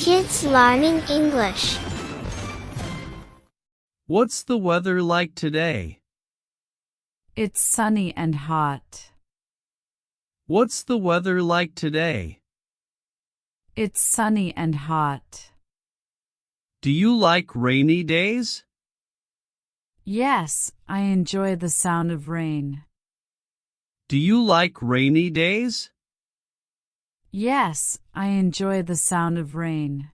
Kids learning English. What's the weather like today? It's sunny and hot. What's the weather like today? It's sunny and hot. Do you like rainy days? Yes, I enjoy the sound of rain. Do you like rainy days? Yes, I enjoy the sound of rain.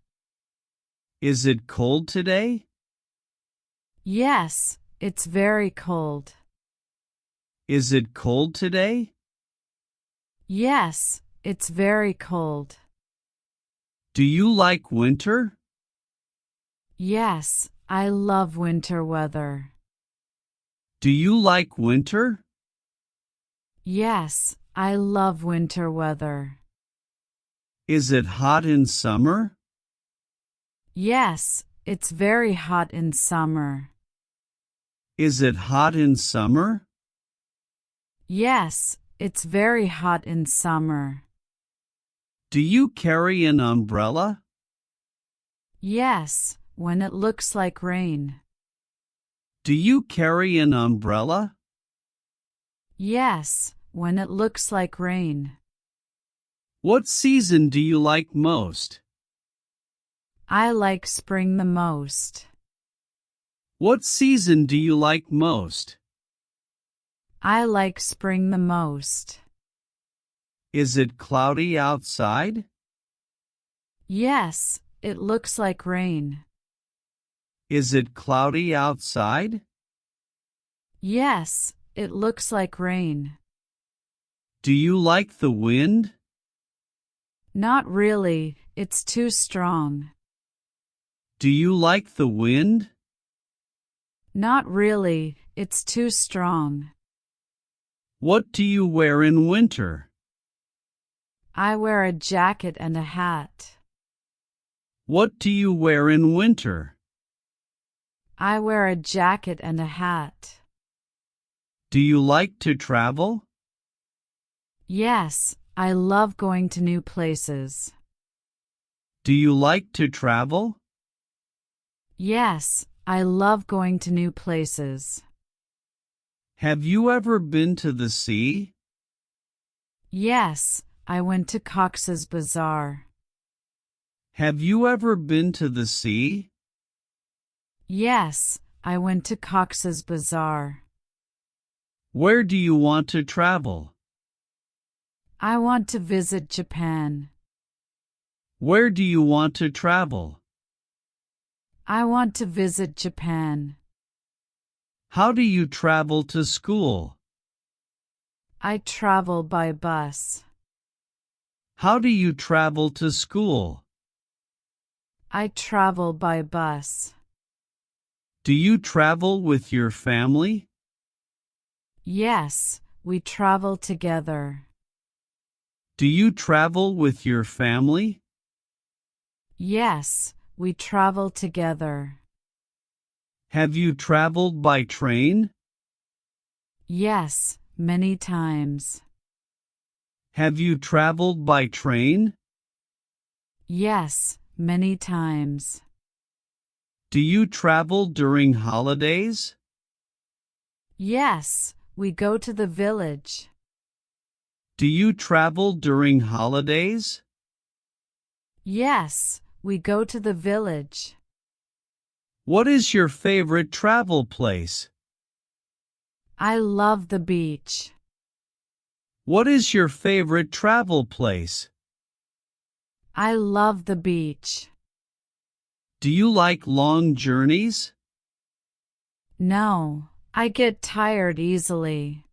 Is it cold today? Yes, it's very cold. Is it cold today? Yes, it's very cold. Do you like winter? Yes, I love winter weather. Do you like winter? Yes, I love winter weather. Is it hot in summer? Yes, it's very hot in summer. Is it hot in summer? Yes, it's very hot in summer. Do you carry an umbrella? Yes, when it looks like rain. Do you carry an umbrella? Yes, when it looks like rain. What season do you like most? I like spring the most. What season do you like most? I like spring the most. Is it cloudy outside? Yes, it looks like rain. Is it cloudy outside? Yes, it looks like rain. Do you like the wind? Not really, it's too strong. Do you like the wind? Not really, it's too strong. What do you wear in winter? I wear a jacket and a hat. What do you wear in winter? I wear a jacket and a hat. Do you like to travel? Yes, I love going to new places. Do you like to travel? Yes, I love going to new places. Have you ever been to the sea? Yes, I went to Cox's Bazaar. Have you ever been to the sea? Yes, I went to Cox's Bazaar. Where do you want to travel? I want to visit Japan. Where do you want to travel? I want to visit Japan. How do you travel to school? I travel by bus. How do you travel to school? I travel by bus. Do you travel with your family? Yes, we travel together. Do you travel with your family? Yes, we travel together. Have you traveled by train? Yes, many times. Have you traveled by train? Yes, many times. Do you travel during holidays? Yes, we go to the village. Do you travel during holidays? Yes, we go to the village. What is your favorite travel place? I love the beach. What is your favorite travel place? I love the beach. Do you like long journeys? No, I get tired easily.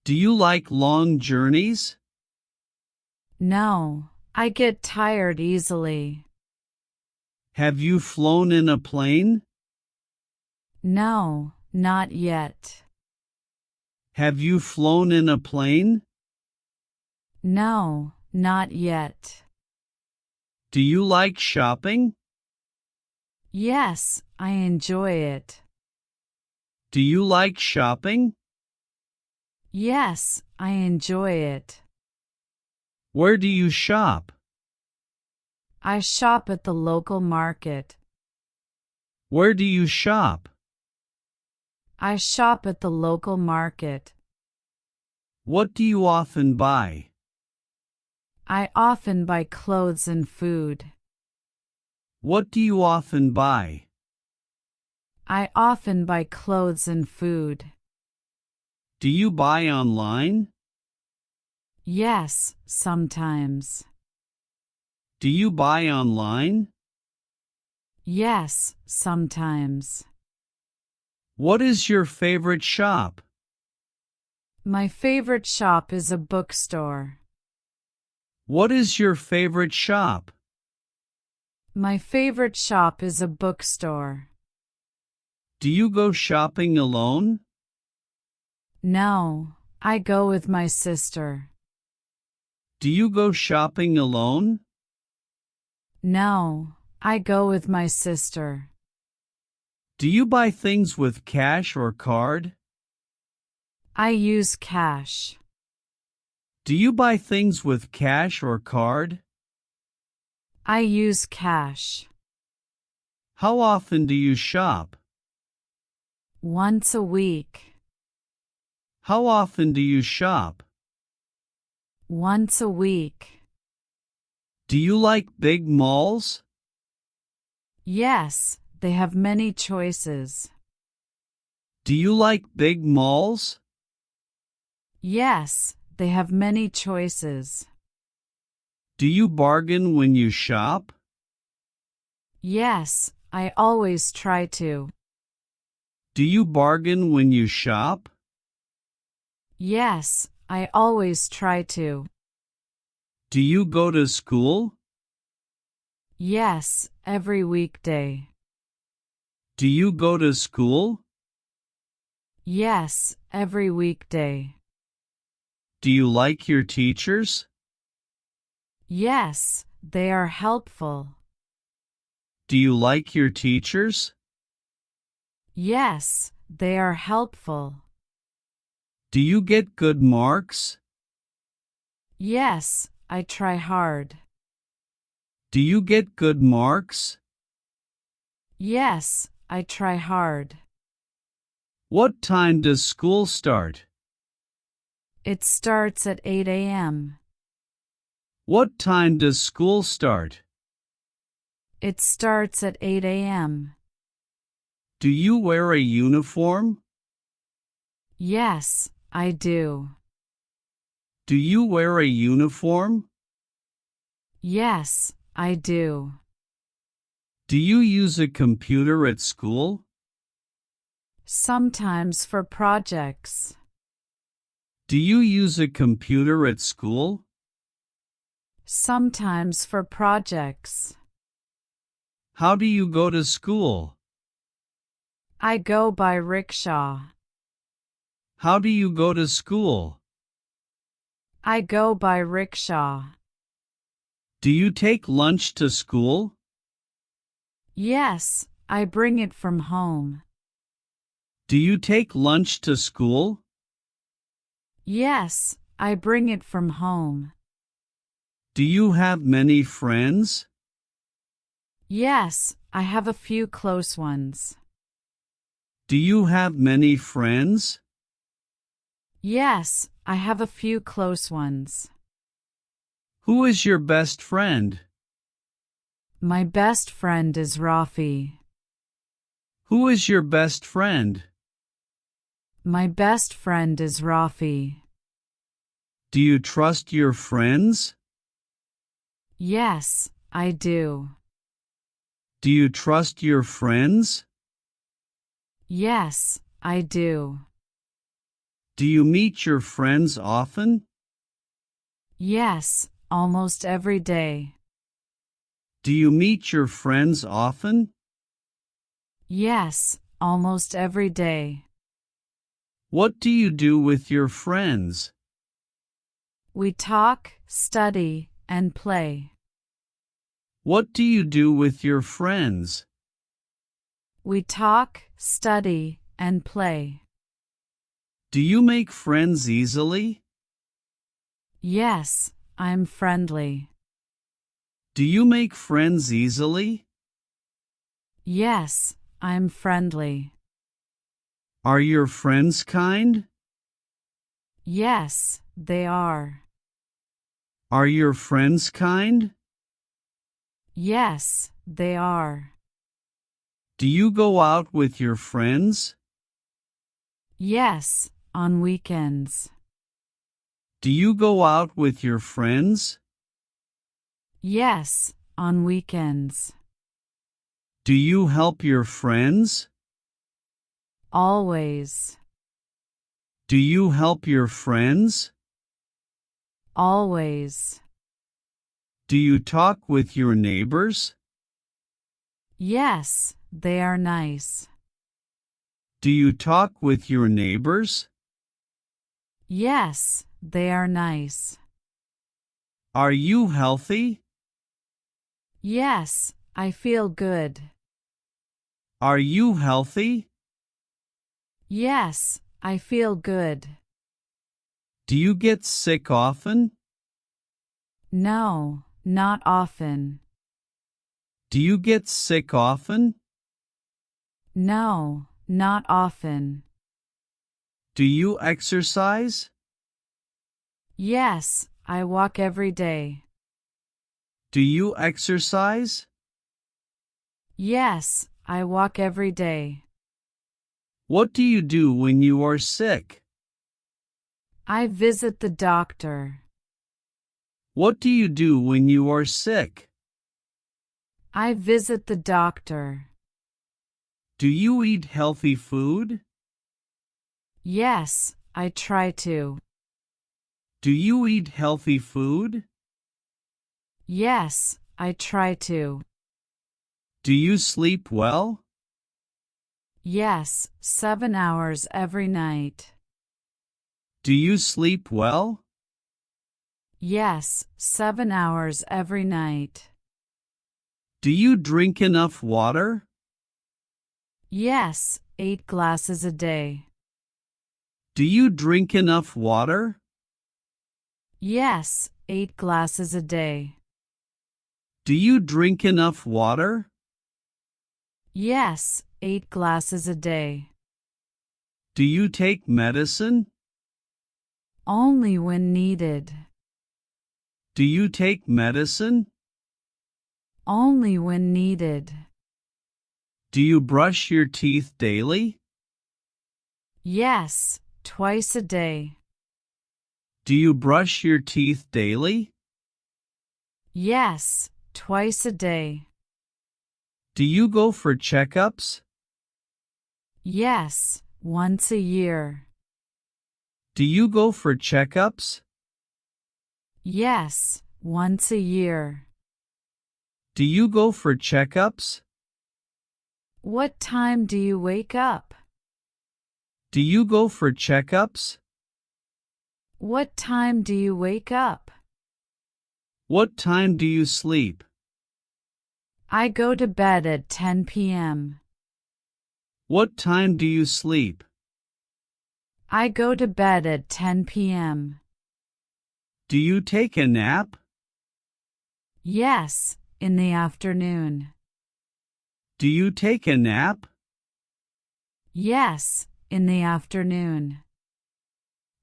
Do you like long journeys? No, I get tired easily. Have you flown in a plane? No, not yet. Have you flown in a plane? No, not yet. Do you like shopping? Yes, I enjoy it. Do you like shopping? Yes, I enjoy it. Where do you shop? I shop at the local market. Where do you shop? I shop at the local market. What do you often buy? I often buy clothes and food. What do you often buy? I often buy clothes and food. Do you buy online? Yes, sometimes. Do you buy online? Yes, sometimes. What is your favorite shop? My favorite shop is a bookstore. What is your favorite shop? My favorite shop is a bookstore. Do you go shopping alone? No, I go with my sister. Do you go shopping alone? No, I go with my sister. Do you buy things with cash or card? I use cash. Do you buy things with cash or card? I use cash. How often do you shop? Once a week. How often do you shop? Once a week. Do you like big malls? Yes, they have many choices. Do you like big malls? Yes, they have many choices. Do you bargain when you shop? Yes, I always try to. Do you bargain when you shop? Yes, I always try to. Do you go to school? Yes, every weekday. Do you go to school? Yes, every weekday. Do you like your teachers? Yes, they are helpful. Do you like your teachers? Yes, they are helpful. Do you get good marks? Yes, I try hard. Do you get good marks? Yes, I try hard. What time does school start? It starts at 8 a.m. What time does school start? It starts at 8 a.m. Do you wear a uniform? Yes, I do. Do you wear a uniform? Yes, I do. Do you use a computer at school? Sometimes for projects. Do you use a computer at school? Sometimes for projects. How do you go to school? I go by rickshaw. How do you go to school? I go by rickshaw. Do you take lunch to school? Yes, I bring it from home. Do you take lunch to school? Yes, I bring it from home. Do you have many friends? Yes, I have a few close ones. Do you have many friends? Yes, I have a few close ones. Who is your best friend? My best friend is Rafi. Who is your best friend? My best friend is Rafi. Do you trust your friends? Yes, I do. Do you trust your friends? Yes, I do. Do you meet your friends often? Yes, almost every day. Do you meet your friends often? Yes, almost every day. What do you do with your friends? We talk, study, and play. What do you do with your friends? We talk, study, and play. Do you make friends easily? Yes, I'm friendly. Do you make friends easily? Yes, I'm friendly. Are your friends kind? Yes, they are. Are your friends kind? Yes, they are. Do you go out with your friends? Yes, on weekends. Do you go out with your friends? Yes, on weekends. Do you help your friends? Always. Do you help your friends? Always. Do you talk with your neighbors? Yes, they are nice. Do you talk with your neighbors? Yes, they are nice. Are you healthy? Yes, I feel good. Are you healthy? Yes, I feel good. Do you get sick often? No, not often. Do you get sick often? No, not often. Do you exercise? Yes, I walk every day. Do you exercise? Yes, I walk every day. What do you do when you are sick? I visit the doctor. What do you do when you are sick? I visit the doctor. Do you eat healthy food? Yes, I try to. Do you eat healthy food? Yes, I try to. Do you sleep well? Yes, 7 hours every night. Do you sleep well? Yes, 7 hours every night. Do you drink enough water? Yes, 8 glasses a day. Do you drink enough water? Yes, 8 glasses a day. Do you drink enough water? Yes, 8 glasses a day. Do you take medicine? Only when needed. Do you take medicine? Only when needed. Do you brush your teeth daily? Yes, twice a day. Do you brush your teeth daily? Yes, twice a day. Do you go for checkups? Yes, once a year. Do you go for checkups? Yes, once a year. Do you go for checkups? What time do you wake up? Do you go for checkups? What time do you wake up? What time do you sleep? I go to bed at 10 p.m. What time do you sleep? I go to bed at 10 p.m. Do you take a nap? Yes, in the afternoon. Do you take a nap? Yes, in the afternoon.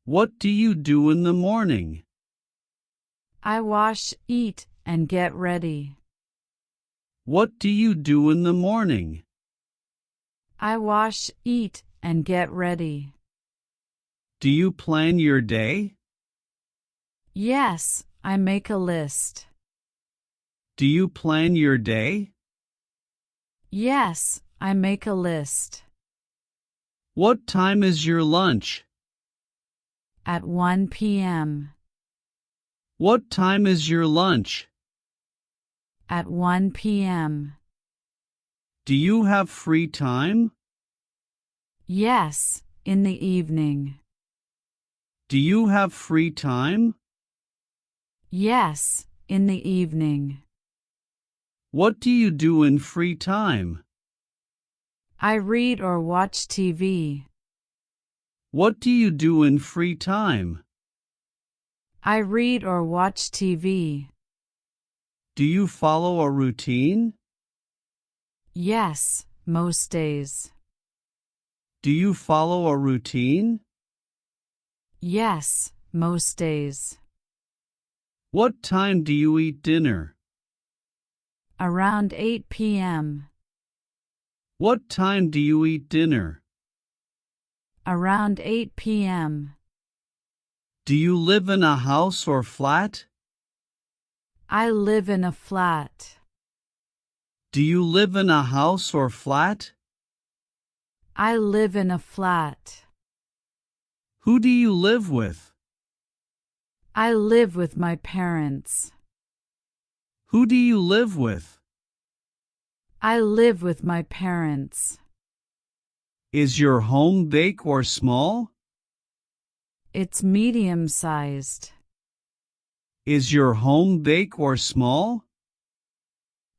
What do you do in the morning? I wash, eat, and get ready. What do you do in the morning? I wash, eat, and get ready. Do you plan your day? Yes, I make a list. Do you plan your day? Yes, I make a list. What time is your lunch? At 1 p.m. What time is your lunch? At 1 p.m. Do you have free time? Yes, in the evening. Do you have free time? Yes, in the evening. What do you do in free time? I read or watch TV. What do you do in free time? I read or watch TV. Do you follow a routine? Yes, most days. Do you follow a routine? Yes, most days. What time do you eat dinner? Around 8 p.m. What time do you eat dinner? Around 8 p.m. Do you live in a house or flat? I live in a flat. Do you live in a house or flat? I live in a flat. Who do you live with? I live with my parents. Who do you live with? I live with my parents. Is your home big or small? It's medium-sized. Is your home big or small?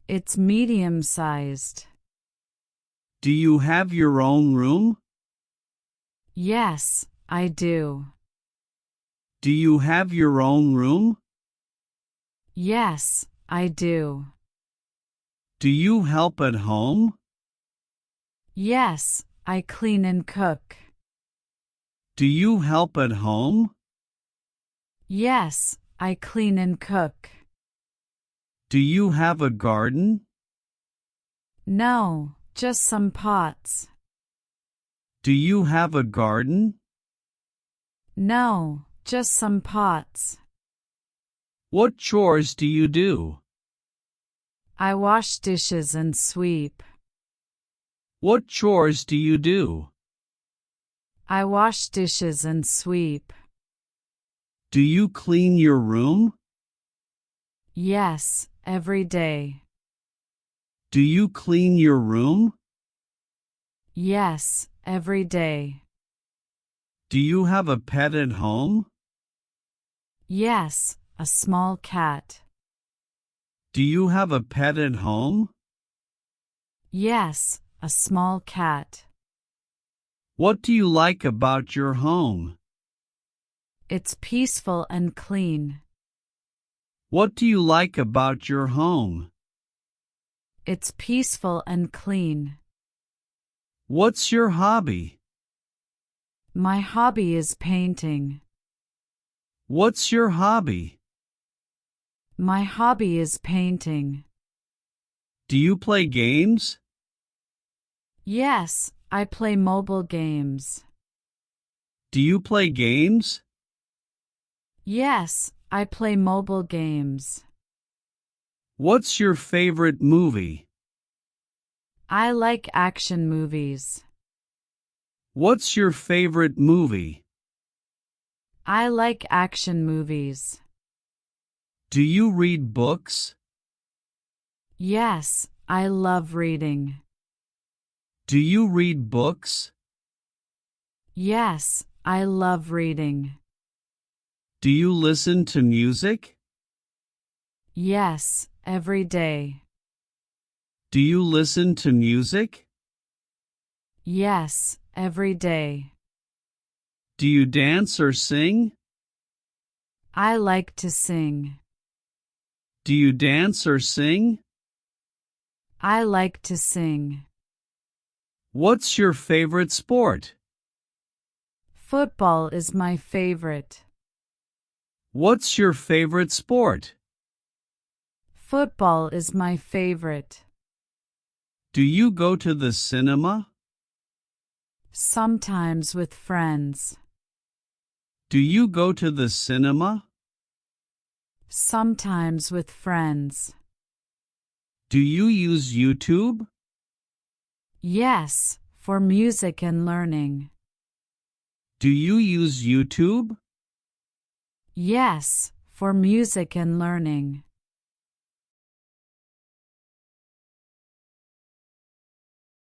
It's medium-sized. Do you have your own room? Yes, I do. Do you have your own room? Yes, I do. Do you help at home? Yes, I clean and cook. Do you help at home? Yes, I clean and cook. Do you have a garden? No, just some pots. Do you have a garden? No, just some pots. What chores do you do? I wash dishes and sweep. What chores do you do? I wash dishes and sweep. Do you clean your room? Yes, every day. Do you clean your room? Yes, every day. Do you have a pet at home? Yes, a small cat. Do you have a pet at home? Yes, a small cat. What do you like about your home? It's peaceful and clean. What do you like about your home? It's peaceful and clean. What's your hobby? My hobby is painting. What's your hobby? My hobby is painting. Do you play games? Yes, I play mobile games. Do you play games? Yes, I play mobile games. What's your favorite movie? I like action movies. What's your favorite movie? I like action movies. Do you read books? Yes, I love reading. Do you read books? Yes, I love reading. Do you listen to music? Yes, every day. Do you listen to music? Yes, every day. Do you dance or sing? I like to sing. Do you dance or sing? I like to sing. What's your favorite sport? Football is my favorite. What's your favorite sport? Football is my favorite. Do you go to the cinema? Sometimes with friends. Do you go to the cinema? Sometimes with friends. Do you use YouTube? Yes, for music and learning. Do you use YouTube? Yes, for music and learning.